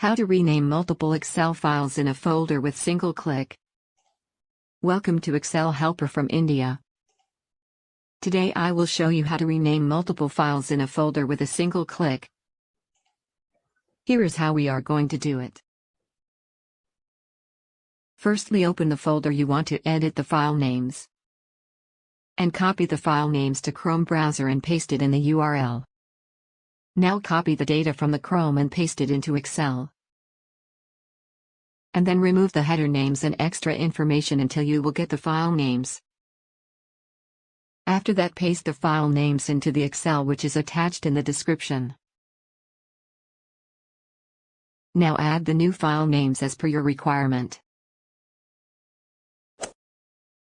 How to rename multiple Excel files in a folder with single click. Welcome to Excel Helper from India. Today I will show you how to rename multiple files in a folder with a single click. Here is how we are going to do it. Firstly, open the folder you want to edit the file names. And copy the file names to Chrome browser and paste it in the URL. Now copy the data from the Chrome and paste it into Excel. And then remove the header names and extra information until you will get the file names. After that, paste the file names into the Excel which is attached in the description. Now add the new file names as per your requirement.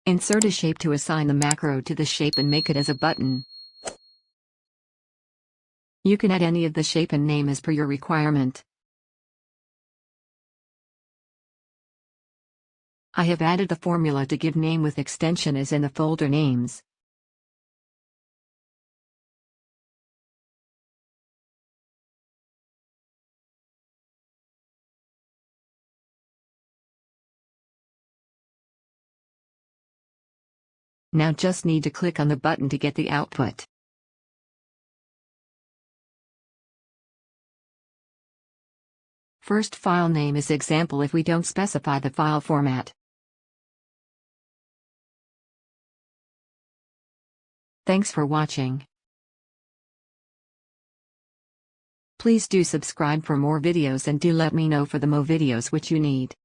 Insert a shape to assign the macro to the shape and make it as a button. You can add any of the shape and name as per your requirement. I have added the formula to give name with extension as in the folder names. Now just need to click on the button to get the output. First file name is example if we don't specify the file format. Thanks for watching. Please do subscribe for more videos and do let me know for the more videos which you need.